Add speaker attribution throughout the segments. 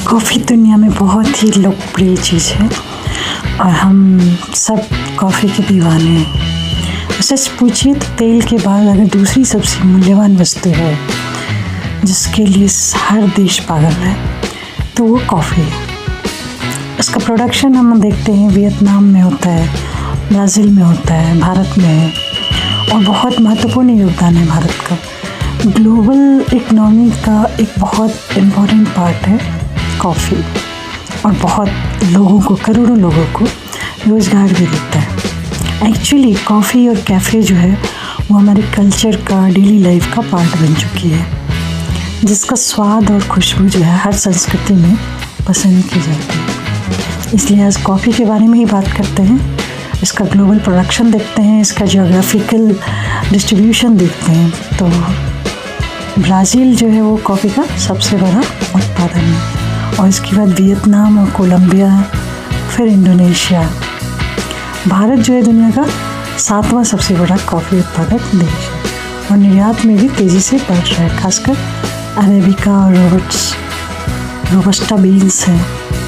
Speaker 1: Coffee दुनिया में बहुत ही लोकप्रिय चीज़ है और हम सब कॉफ़ी के दीवाने हैं। सच पूछिए तो तेल के बाद अगर दूसरी सबसे मूल्यवान वस्तु है जिसके लिए हर देश पागल है तो वो कॉफ़ी है। इसका प्रोडक्शन हम देखते हैं वियतनाम में होता है, ब्राज़ील में होता है, भारत में है और बहुत महत्वपूर्ण योगदान है भारत का। ग्लोबल इकनॉमी का एक बहुत इम्पोर्टेंट पार्ट है कॉफ़ी और बहुत लोगों को, करोड़ों लोगों को रोज़गार भी देता है। एक्चुअली कॉफ़ी और कैफ़े जो है वो हमारे कल्चर का, डेली लाइफ का पार्ट बन चुकी है, जिसका स्वाद और खुशबू जो है हर संस्कृति में पसंद की जाती है। इसलिए आज कॉफ़ी के बारे में ही बात करते हैं, इसका ग्लोबल प्रोडक्शन देखते हैं, इसका जियोग्राफिकल डिस्ट्रीब्यूशन देखते हैं। तो ब्राज़ील जो है वो कॉफ़ी का सबसे बड़ा उत्पादन है और इसके बाद वियतनाम और कोलंबिया, फिर इंडोनेशिया। भारत जो है दुनिया का 7वां सबसे बड़ा कॉफ़ी उत्पादक देश है और निर्यात में भी तेज़ी से बढ़ रहा है। खासकर अरेबिका और रोबस्टा बीन्स हैं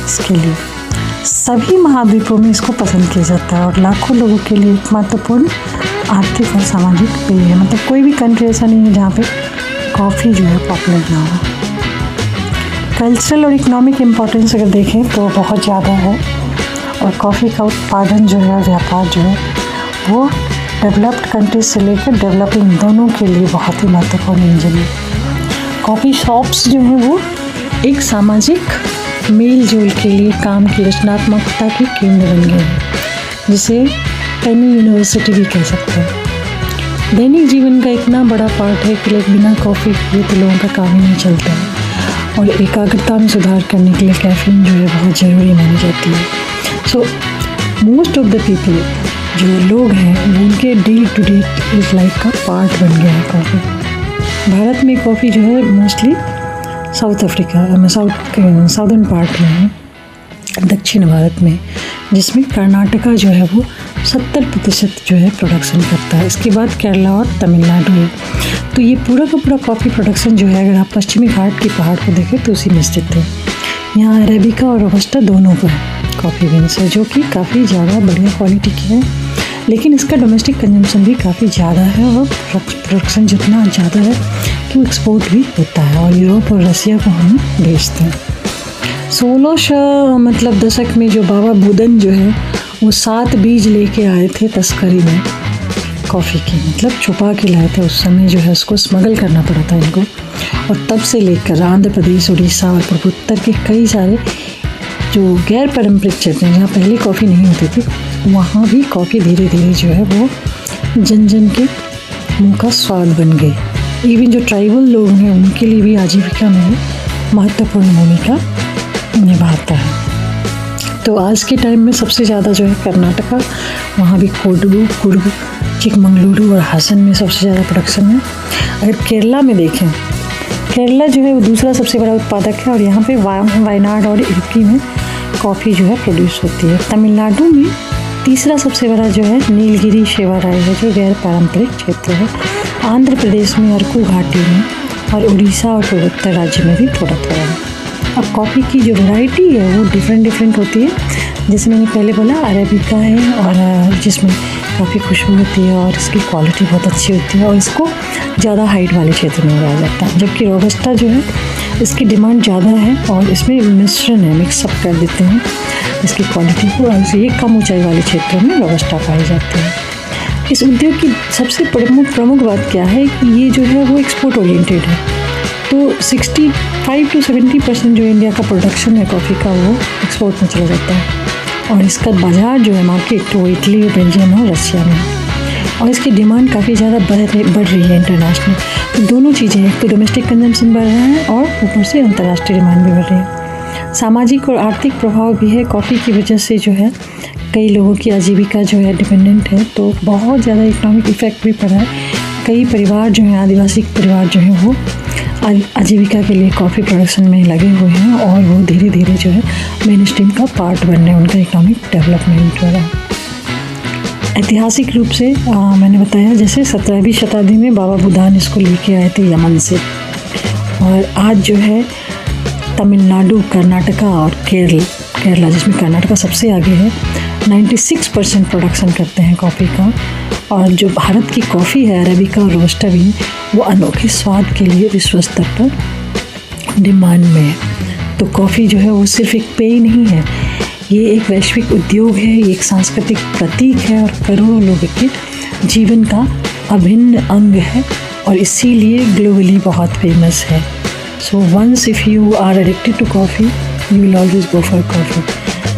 Speaker 1: इसके लिए। सभी महाद्वीपों में इसको पसंद किया जाता है और लाखों लोगों के लिए एक महत्वपूर्ण आर्थिक और सामाजिक पेय है। मतलब कोई भी कंट्री ऐसा नहीं है जहाँ पे कॉफ़ी जो है पॉपुलर ना हो। कल्चरल और इकोनॉमिक इम्पोर्टेंस अगर देखें तो बहुत ज़्यादा है और कॉफ़ी का उत्पादन जो है, व्यापार जो है वो डेवलप्ड कंट्रीज से लेकर डेवलपिंग दोनों के लिए बहुत ही महत्वपूर्ण इंजन है। कॉफ़ी शॉप्स जो हैं वो एक सामाजिक मेल जोल के लिए काम की रचनात्मकता के केंद्र बन गए हैं, जिसे पेनी यूनिवर्सिटी भी कह सकते हैं। दैनिक जीवन का इतना बड़ा पार्ट है कि लोग बिना कॉफ़ी पिए तो लोगों का काम ही नहीं चलता है और एकाग्रता में सुधार करने के लिए कैफ़ीन जो है बहुत ज़रूरी मानी जाती है। So most of the people जो लोग हैं वो उनके डे टू डे लाइफ का पार्ट बन गया है कॉफ़ी। भारत में कॉफ़ी जो है मोस्टली साउथ अफ्रीका में, साउदर्न पार्ट में है, दक्षिण भारत में, जिसमें कर्नाटका जो है वो 70% जो है प्रोडक्शन करता है। इसके बाद केरला और तमिलनाडु है। तो ये पूरा का पूरा कॉफ़ी प्रोडक्शन जो है अगर आप पश्चिमी घाट के पहाड़ को देखें तो उसी में स्थित है। यहाँ अरेबिका और रोबस्टा दोनों का कॉफ़ी बीन्स है जो कि काफ़ी ज़्यादा बढ़िया क्वालिटी की है, लेकिन इसका डोमेस्टिक कंजम्पशन भी काफ़ी ज़्यादा है और प्रोडक्शन जितना ज़्यादा है कि वो एक्सपोर्ट भी होता है और यूरोप और रसिया को हम भेजते हैं। 16 दशक में जो बाबा बुदन जो है वो 7 बीज लेके आए थे तस्करी में कॉफ़ी की, मतलब छुपा के लाए थे। उस समय जो है उसको स्मगल करना पड़ा था इनको और तब से लेकर आंध्र प्रदेश, उड़ीसा और पूर्वोत्तर के कई सारे जो गैर पारंपरिक क्षेत्र हैं जहाँ पहले कॉफ़ी नहीं होती थी, वहाँ भी कॉफ़ी धीरे धीरे जो है वो जन जन के मुँह का स्वाद बन गई। इवन जो ट्राइबल लोग हैं उनके लिए भी आजीविका में महत्वपूर्ण भूमिका निभाता है। तो आज के टाइम में सबसे ज़्यादा जो है कर्नाटका, वहाँ भी कोडगु, कुर्ग, चिकमंगलुरु और हासन में सबसे ज़्यादा प्रोडक्शन है। अगर केरला में देखें, केरला जो है वो दूसरा सबसे बड़ा उत्पादक है और यहाँ पे वायनाड और इडुक्की में कॉफ़ी जो है प्रोड्यूस होती है। तमिलनाडु में तीसरा सबसे बड़ा जो है नीलगिरी शेवाराय है जो गैर पारंपरिक क्षेत्र है। आंध्र प्रदेश में अरकू घाटी में और उड़ीसा और पूर्वोत्तर राज्य में भी थोड़ा थोड़ा है। अब कॉफ़ी की जो वैरायटी है वो डिफरेंट होती है। जैसे मैंने पहले बोला अरेबिका है और जिसमें काफ़ी खुशबू होती है और इसकी क्वालिटी बहुत अच्छी होती है और इसको ज़्यादा हाइट वाले क्षेत्र में उगाया जाता है। जबकि रोबस्टा जो है इसकी डिमांड ज़्यादा है और इसमें मिश्रण है, मिक्सअप कर देते हैं इसकी क्वालिटी को और ये कम ऊंचाई वाले क्षेत्रों में रोबस्टा पाए जाते हैं। इस उद्योग की सबसे प्रमुख बात क्या है कि ये जो है वो एक्सपोर्ट ओरिएंटेड है। तो 65 to 70% जो इंडिया का प्रोडक्शन है कॉफ़ी का वो एक्सपोर्ट में चला जाता है और इसका बाज़ार जो है मार्केट वो इटली, बेल्जियम और रसिया में है और इसकी डिमांड काफ़ी ज़्यादा बढ़ रही है इंटरनेशनल। तो दोनों चीज़ें, एक तो डोमेस्टिक कंजम्पशन बढ़ रहा है और ऊपर से अंतर्राष्ट्रीय डिमांड भी बढ़ रही है। सामाजिक और आर्थिक प्रभाव भी है। कॉफ़ी की वजह से जो है कई लोगों की आजीविका जो है डिपेंडेंट है, तो बहुत ज़्यादा इकोनॉमिक इफेक्ट भी पड़ा है। कई परिवार जो हैं, आदिवासी परिवार जो हैं वो आजीविका के लिए कॉफ़ी प्रोडक्शन में लगे हुए हैं और वो धीरे धीरे जो है मेन स्ट्रीम का पार्ट बन रहे हैं, उनका इकोनॉमिक डेवलपमेंट हो रहा है। ऐतिहासिक रूप से मैंने बताया जैसे 17वीं शताब्दी में बाबा बुदान इसको लेके आए थे यमन से और आज जो है तमिलनाडु, कर्नाटका और केरला, जिसमें कर्नाटका सबसे आगे है, 96% प्रोडक्शन करते हैं कॉफ़ी का। और जो भारत की कॉफ़ी है, अरेबिका और रोबस्टा भी, वो अनोखे स्वाद के लिए विश्व स्तर पर डिमांड में है। तो कॉफ़ी जो है वो सिर्फ एक पेय नहीं है, ये एक वैश्विक उद्योग है, ये एक सांस्कृतिक प्रतीक है और करोड़ों लोगों के जीवन का अभिन्न अंग है और इसीलिए ग्लोबली बहुत फेमस है। So once if you are addicted to coffee, you will always go for coffee.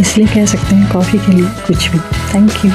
Speaker 1: इसलिए कह सकते हैं कॉफ़ी के लिए कुछ भी। Thank you.